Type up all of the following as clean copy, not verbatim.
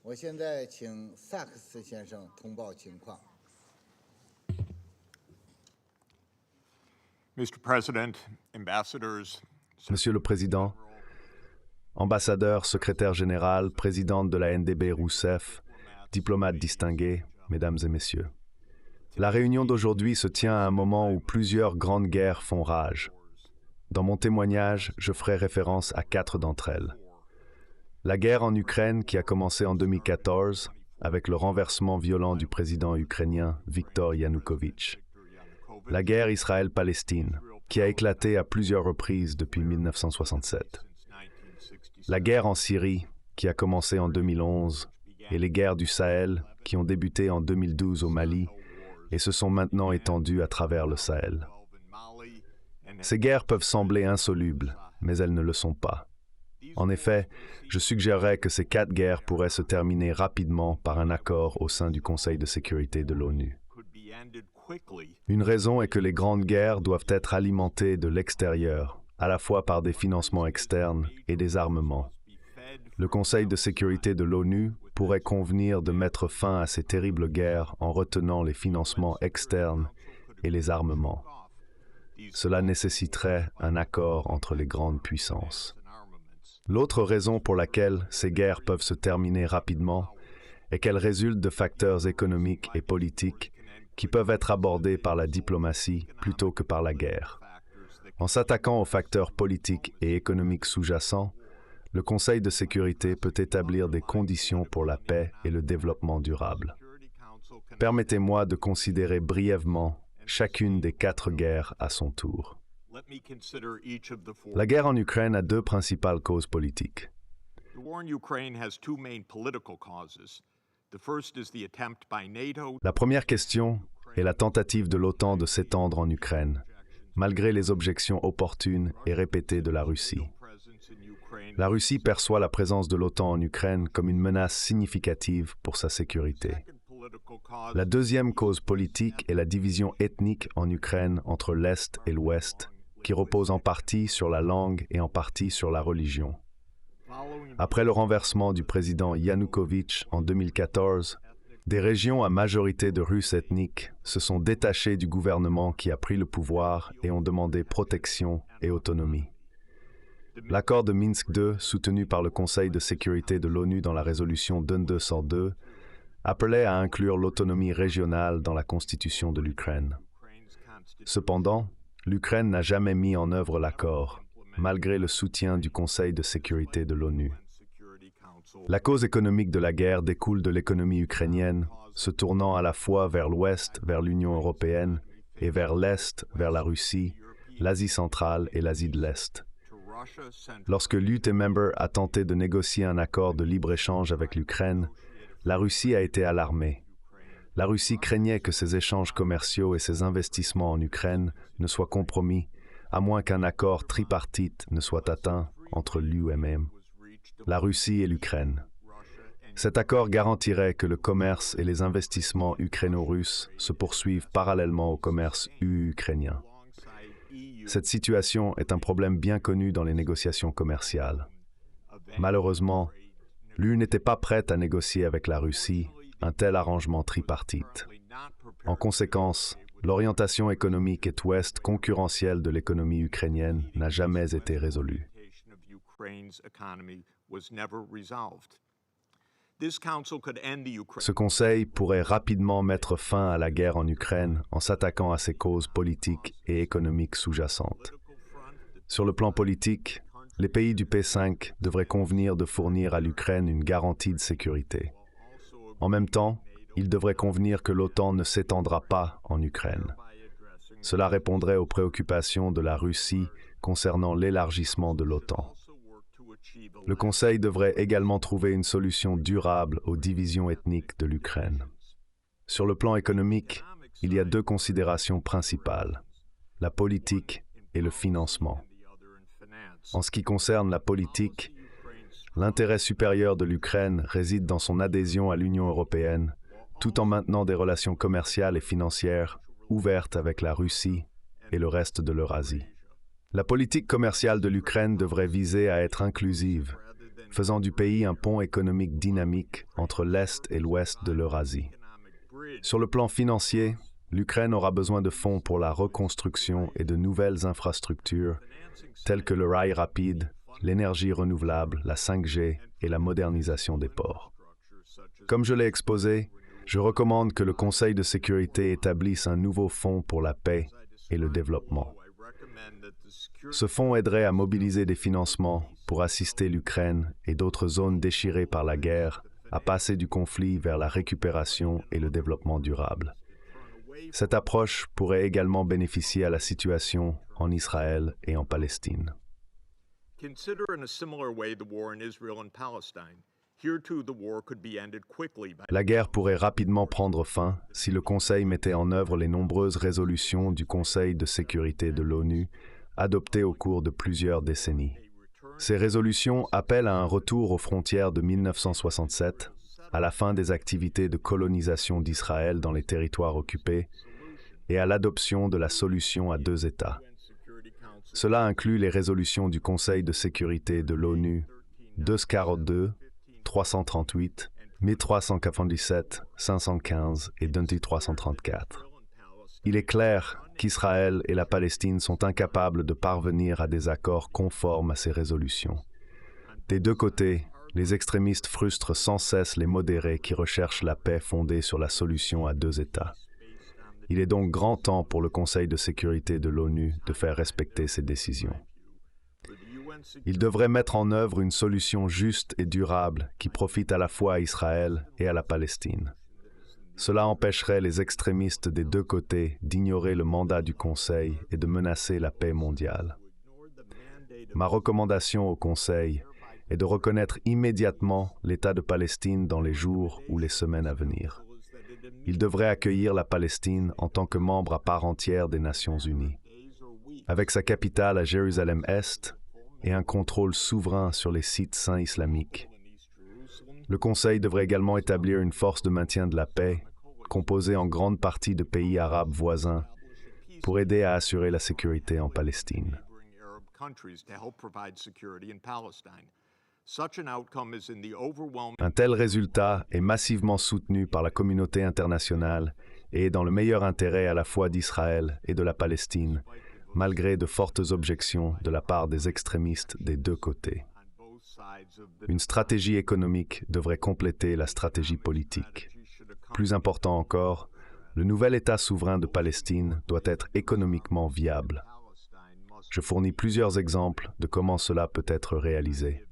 我现在请萨克斯先生通报情况。Mr. President, ambassadors, Monsieur le Président, ambassadeur, secrétaire général, présidente de la NDB Rousseff, diplomates distingués, mesdames et messieurs. La réunion d'aujourd'hui se tient à un moment où plusieurs grandes guerres font rage. Dans mon témoignage, je ferai référence à 4 d'entre elles. La guerre en Ukraine qui a commencé en 2014 avec le renversement violent du président ukrainien Viktor Yanukovych. La guerre Israël-Palestine qui a éclaté à plusieurs reprises depuis 1967. La guerre en Syrie qui a commencé en 2011 et les guerres du Sahel qui ont débuté en 2012 au Mali et se sont maintenant étendues à travers le Sahel. Ces guerres peuvent sembler insolubles, mais elles ne le sont pas. En effet, je suggérerais que ces 4 guerres pourraient se terminer rapidement par un accord au sein du Conseil de sécurité de l'ONU. Une raison est que les grandes guerres doivent être alimentées de l'extérieur, à la fois par des financements externes et des armements. Le Conseil de sécurité de l'ONU pourrait convenir de mettre fin à ces terribles guerres en retenant les financements externes et les armements. Cela nécessiterait un accord entre les grandes puissances. L'autre raison pour laquelle ces guerres peuvent se terminer rapidement est qu'elles résultent de facteurs économiques et politiques qui peuvent être abordés par la diplomatie plutôt que par la guerre. En s'attaquant aux facteurs politiques et économiques sous-jacents, le Conseil de sécurité peut établir des conditions pour la paix et le développement durable. Permettez-moi de considérer brièvement chacune des 4 guerres à son tour. La guerre en Ukraine a 2 principales causes politiques. La première question est la tentative de l'OTAN de s'étendre en Ukraine, malgré les objections opportunes et répétées de la Russie. La Russie perçoit la présence de l'OTAN en Ukraine comme une menace significative pour sa sécurité. La deuxième cause politique est la division ethnique en Ukraine entre l'Est et l'Ouest, qui repose en partie sur la langue et en partie sur la religion. Après le renversement du président Yanukovych en 2014, des régions à majorité de Russes ethniques se sont détachées du gouvernement qui a pris le pouvoir et ont demandé protection et autonomie. L'accord de Minsk II, soutenu par le Conseil de sécurité de l'ONU dans la résolution 2202, appelait à inclure l'autonomie régionale dans la constitution de l'Ukraine. Cependant, l'Ukraine n'a jamais mis en œuvre l'accord, malgré le soutien du Conseil de sécurité de l'ONU. La cause économique de la guerre découle de l'économie ukrainienne, se tournant à la fois vers l'Ouest, vers l'Union européenne, et vers l'Est, vers la Russie, l'Asie centrale et l'Asie de l'Est. Lorsque l'UT-Member a tenté de négocier un accord de libre-échange avec l'Ukraine, la Russie a été alarmée. La Russie craignait que ses échanges commerciaux et ses investissements en Ukraine ne soient compromis, à moins qu'un accord tripartite ne soit atteint entre l'UMM, la Russie et l'Ukraine. Cet accord garantirait que le commerce et les investissements ukraino-russes se poursuivent parallèlement au commerce ukrainien. Cette situation est un problème bien connu dans les négociations commerciales. Malheureusement, l'UE n'était pas prête à négocier avec la Russie un tel arrangement tripartite. En conséquence, l'orientation économique Est-Ouest concurrentielle de l'économie ukrainienne n'a jamais été résolue. Ce Conseil pourrait rapidement mettre fin à la guerre en Ukraine en s'attaquant à ses causes politiques et économiques sous-jacentes. Sur le plan politique, les pays du P5 devraient convenir de fournir à l'Ukraine une garantie de sécurité. En même temps, ils devraient convenir que l'OTAN ne s'étendra pas en Ukraine. Cela répondrait aux préoccupations de la Russie concernant l'élargissement de l'OTAN. Le Conseil devrait également trouver une solution durable aux divisions ethniques de l'Ukraine. Sur le plan économique, il y a 2 considérations principales, la politique et le financement. En ce qui concerne la politique, l'intérêt supérieur de l'Ukraine réside dans son adhésion à l'Union européenne, tout en maintenant des relations commerciales et financières ouvertes avec la Russie et le reste de l'Eurasie. La politique commerciale de l'Ukraine devrait viser à être inclusive, faisant du pays un pont économique dynamique entre l'Est et l'Ouest de l'Eurasie. Sur le plan financier, l'Ukraine aura besoin de fonds pour la reconstruction et de nouvelles infrastructures, telles que le rail rapide, l'énergie renouvelable, la 5G et la modernisation des ports. Comme je l'ai exposé, je recommande que le Conseil de sécurité établisse un nouveau fonds pour la paix et le développement. Ce fonds aiderait à mobiliser des financements pour assister l'Ukraine et d'autres zones déchirées par la guerre à passer du conflit vers la récupération et le développement durable. Cette approche pourrait également bénéficier à la situation en Israël et en Palestine. Consider in a similar way the war in Israel and Palestine. Here too, the war could be ended quickly by... La guerre pourrait rapidement prendre fin si le Conseil mettait en œuvre les nombreuses résolutions du Conseil de sécurité de l'ONU adoptées au cours de plusieurs décennies. Ces résolutions appellent à un retour aux frontières de 1967, à la fin des activités de colonisation d'Israël dans les territoires occupés et à l'adoption de la solution à deux États. Cela inclut les résolutions du Conseil de sécurité de l'ONU 242, 338, 1397, 515 et 2334. Il est clair qu'Israël et la Palestine sont incapables de parvenir à des accords conformes à ces résolutions. Des deux côtés, les extrémistes frustrent sans cesse les modérés qui recherchent la paix fondée sur la solution à deux États. Il est donc grand temps pour le Conseil de sécurité de l'ONU de faire respecter ses décisions. Il devrait mettre en œuvre une solution juste et durable qui profite à la fois à Israël et à la Palestine. Cela empêcherait les extrémistes des deux côtés d'ignorer le mandat du Conseil et de menacer la paix mondiale. Ma recommandation au Conseil est de reconnaître immédiatement l'État de Palestine dans les jours ou les semaines à venir. Il devrait accueillir la Palestine en tant que membre à part entière des Nations Unies. Avec sa capitale à Jérusalem-Est et un contrôle souverain sur les sites saints islamiques, le Conseil devrait également établir une force de maintien de la paix, composée en grande partie de pays arabes voisins, pour aider à assurer la sécurité en Palestine. Un tel résultat est massivement soutenu par la communauté internationale et est dans le meilleur intérêt à la fois d'Israël et de la Palestine, malgré de fortes objections de la part des extrémistes des deux côtés. Une stratégie économique devrait compléter la stratégie politique. Plus important encore, le nouvel État souverain de Palestine doit être économiquement viable. Je fournis plusieurs exemples de comment cela peut être réalisé.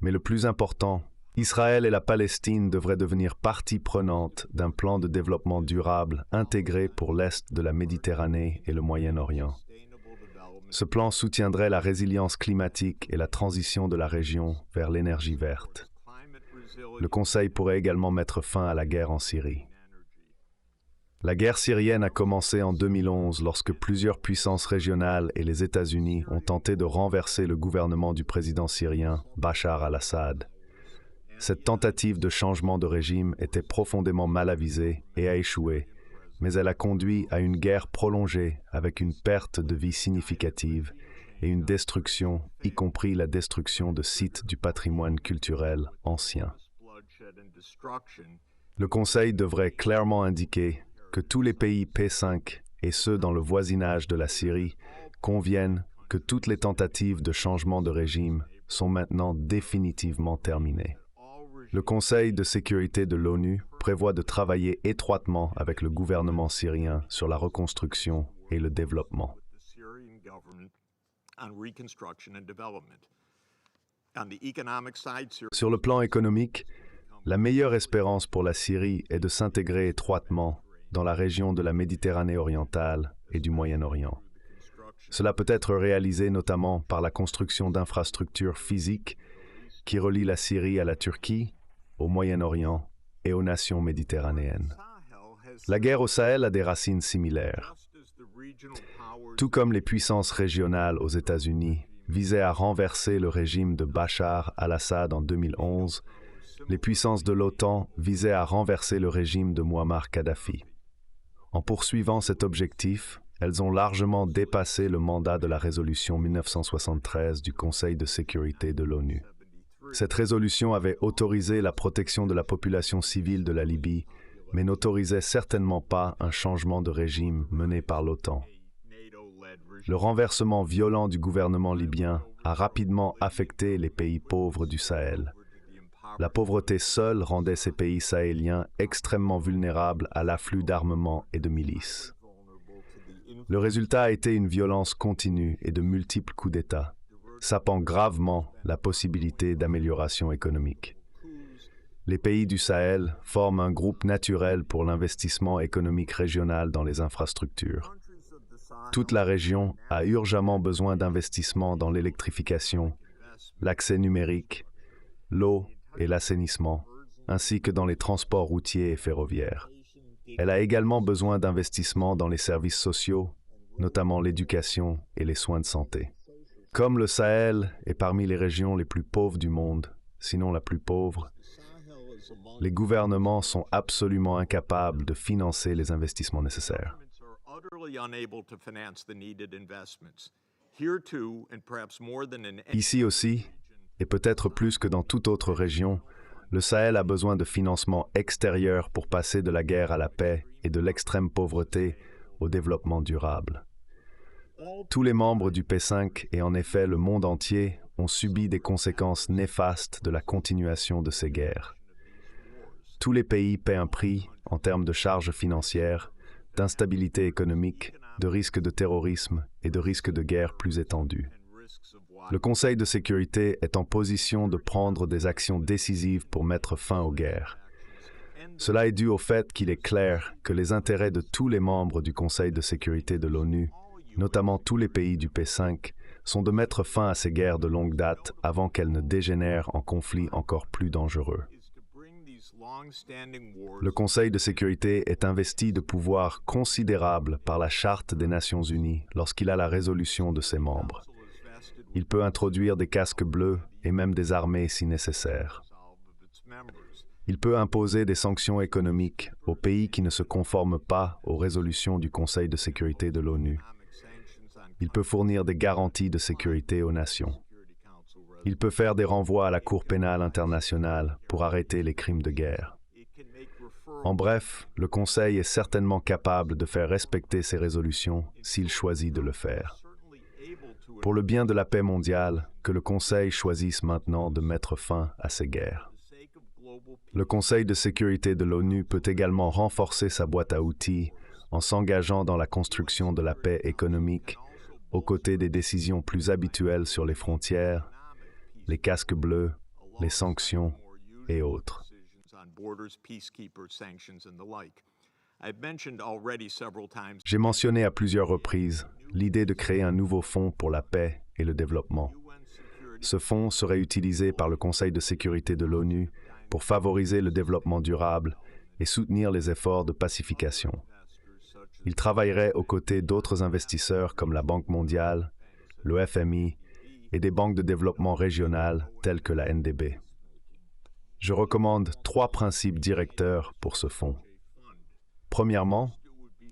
Mais le plus important, Israël et la Palestine devraient devenir partie prenante d'un plan de développement durable intégré pour l'Est de la Méditerranée et le Moyen-Orient. Ce plan soutiendrait la résilience climatique et la transition de la région vers l'énergie verte. Le Conseil pourrait également mettre fin à la guerre en Syrie. La guerre syrienne a commencé en 2011 lorsque plusieurs puissances régionales et les États-Unis ont tenté de renverser le gouvernement du président syrien Bachar al-Assad. Cette tentative de changement de régime était profondément mal avisée et a échoué, mais elle a conduit à une guerre prolongée avec une perte de vie significative et une destruction, y compris la destruction de sites du patrimoine culturel ancien. Le Conseil devrait clairement indiquer que tous les pays P5 et ceux dans le voisinage de la Syrie conviennent que toutes les tentatives de changement de régime sont maintenant définitivement terminées. Le Conseil de sécurité de l'ONU prévoit de travailler étroitement avec le gouvernement syrien sur la reconstruction et le développement. Sur le plan économique, la meilleure espérance pour la Syrie est de s'intégrer étroitement dans la région de la Méditerranée orientale et du Moyen-Orient. Cela peut être réalisé notamment par la construction d'infrastructures physiques qui relient la Syrie à la Turquie, au Moyen-Orient et aux nations méditerranéennes. La guerre au Sahel a des racines similaires. Tout comme les puissances régionales aux États-Unis visaient à renverser le régime de Bachar al-Assad en 2011, les puissances de l'OTAN visaient à renverser le régime de Muammar Kadhafi. En poursuivant cet objectif, elles ont largement dépassé le mandat de la résolution 1973 du Conseil de sécurité de l'ONU. Cette résolution avait autorisé la protection de la population civile de la Libye, mais n'autorisait certainement pas un changement de régime mené par l'OTAN. Le renversement violent du gouvernement libyen a rapidement affecté les pays pauvres du Sahel. La pauvreté seule rendait ces pays sahéliens extrêmement vulnérables à l'afflux d'armements et de milices. Le résultat a été une violence continue et de multiples coups d'État, sapant gravement la possibilité d'amélioration économique. Les pays du Sahel forment un groupe naturel pour l'investissement économique régional dans les infrastructures. Toute la région a urgemment besoin d'investissements dans l'électrification, l'accès numérique, l'eau et l'assainissement, ainsi que dans les transports routiers et ferroviaires. Elle a également besoin d'investissements dans les services sociaux, notamment l'éducation et les soins de santé. Comme le Sahel est parmi les régions les plus pauvres du monde, sinon la plus pauvre, les gouvernements sont absolument incapables de financer les investissements nécessaires. Ici aussi, et peut-être plus que dans toute autre région, le Sahel a besoin de financements extérieurs pour passer de la guerre à la paix et de l'extrême pauvreté au développement durable. Tous les membres du P5 et en effet le monde entier ont subi des conséquences néfastes de la continuation de ces guerres. Tous les pays paient un prix en termes de charges financières, d'instabilité économique, de risques de terrorisme et de risques de guerre plus étendus. Le Conseil de sécurité est en position de prendre des actions décisives pour mettre fin aux guerres. Cela est dû au fait qu'il est clair que les intérêts de tous les membres du Conseil de sécurité de l'ONU, notamment tous les pays du P5, sont de mettre fin à ces guerres de longue date avant qu'elles ne dégénèrent en conflits encore plus dangereux. Le Conseil de sécurité est investi de pouvoirs considérables par la Charte des Nations unies lorsqu'il a la résolution de ses membres. Il peut introduire des casques bleus et même des armées si nécessaire. Il peut imposer des sanctions économiques aux pays qui ne se conforment pas aux résolutions du Conseil de sécurité de l'ONU. Il peut fournir des garanties de sécurité aux nations. Il peut faire des renvois à la Cour pénale internationale pour arrêter les crimes de guerre. En bref, le Conseil est certainement capable de faire respecter ces résolutions s'il choisit de le faire. Pour le bien de la paix mondiale, que le Conseil choisisse maintenant de mettre fin à ces guerres. Le Conseil de sécurité de l'ONU peut également renforcer sa boîte à outils en s'engageant dans la construction de la paix économique aux côtés des décisions plus habituelles sur les frontières, les casques bleus, les sanctions et autres. J'ai mentionné à plusieurs reprises l'idée de créer un nouveau fonds pour la paix et le développement. Ce fonds serait utilisé par le Conseil de sécurité de l'ONU pour favoriser le développement durable et soutenir les efforts de pacification. Il travaillerait aux côtés d'autres investisseurs comme la Banque mondiale, le FMI et des banques de développement régionales telles que la NDB. Je recommande 3 principes directeurs pour ce fonds. Premièrement,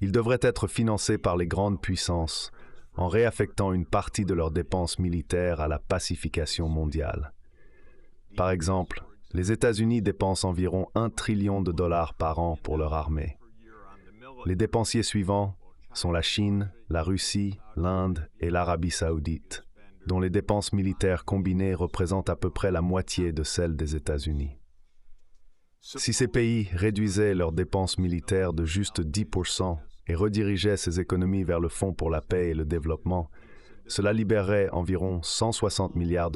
il devrait être financé par les grandes puissances en réaffectant une partie de leurs dépenses militaires à la pacification mondiale. Par exemple, les États-Unis dépensent environ $1 trillion par an pour leur armée. Les dépensiers suivants sont la Chine, la Russie, l'Inde et l'Arabie saoudite, dont les dépenses militaires combinées représentent à peu près la moitié de celles des États-Unis. Si ces pays réduisaient leurs dépenses militaires de juste 10% et redirigeaient ces économies vers le Fonds pour la paix et le développement, cela libérerait environ $160 milliards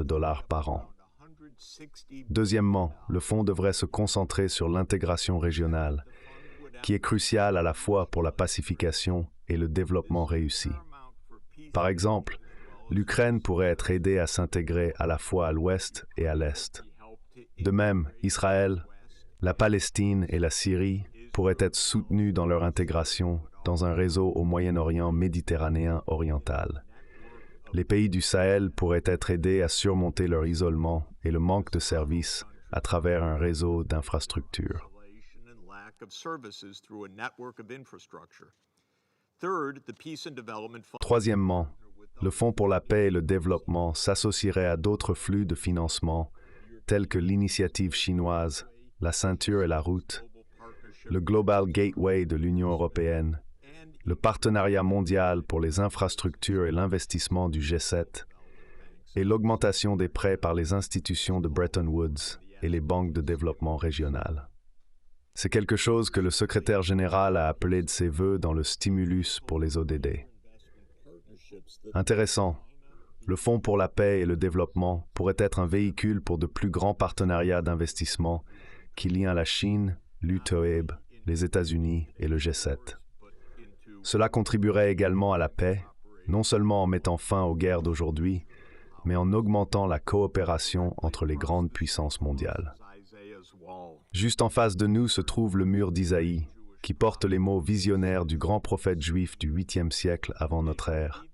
par an. Deuxièmement, le fonds devrait se concentrer sur l'intégration régionale, qui est cruciale à la fois pour la pacification et le développement réussi. Par exemple, l'Ukraine pourrait être aidée à s'intégrer à la fois à l'ouest et à l'est. De même, Israël, la Palestine et la Syrie pourraient être soutenues dans leur intégration dans un réseau au Moyen-Orient méditerranéen oriental. Les pays du Sahel pourraient être aidés à surmonter leur isolement et le manque de services à travers un réseau d'infrastructures. Troisièmement, le Fonds pour la paix et le développement s'associerait à d'autres flux de financement tels que l'initiative chinoise, la ceinture et la route, le Global Gateway de l'Union européenne, le partenariat mondial pour les infrastructures et l'investissement du G7, et l'augmentation des prêts par les institutions de Bretton Woods et les banques de développement régionales. C'est quelque chose que le secrétaire général a appelé de ses vœux dans le stimulus pour les ODD. Intéressant, le Fonds pour la paix et le développement pourrait être un véhicule pour de plus grands partenariats d'investissement qui lient la Chine, l'UTOEB, les États-Unis et le G7. Cela contribuerait également à la paix, non seulement en mettant fin aux guerres d'aujourd'hui, mais en augmentant la coopération entre les grandes puissances mondiales. Juste en face de nous se trouve le mur d'Isaïe, qui porte les mots visionnaires du grand prophète juif du 8e siècle avant notre ère.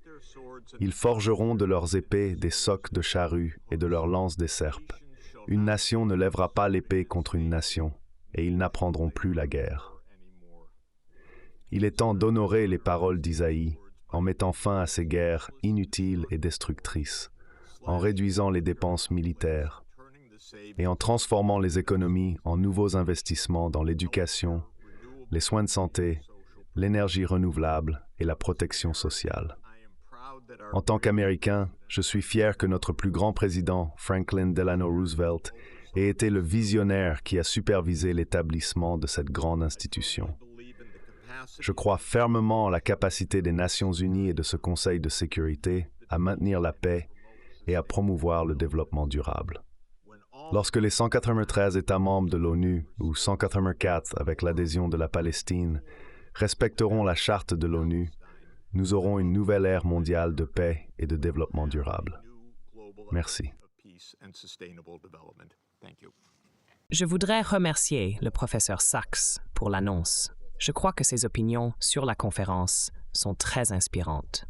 Ils forgeront de leurs épées des socs de charrues et de leurs lances des serpes. Une nation ne lèvera pas l'épée contre une nation, et ils n'apprendront plus la guerre. Il est temps d'honorer les paroles d'Isaïe en mettant fin à ces guerres inutiles et destructrices, en réduisant les dépenses militaires et en transformant les économies en nouveaux investissements dans l'éducation, les soins de santé, l'énergie renouvelable et la protection sociale. En tant qu'Américain, je suis fier que notre plus grand président, Franklin Delano Roosevelt, ait été le visionnaire qui a supervisé l'établissement de cette grande institution. Je crois fermement en la capacité des Nations unies et de ce Conseil de sécurité à maintenir la paix et à promouvoir le développement durable. Lorsque les 193 États membres de l'ONU, ou 184 avec l'adhésion de la Palestine, respecteront la charte de l'ONU, nous aurons une nouvelle ère mondiale de paix et de développement durable. Merci. Je voudrais remercier le professeur Sachs pour l'annonce. Je crois que ses opinions sur la conférence sont très inspirantes.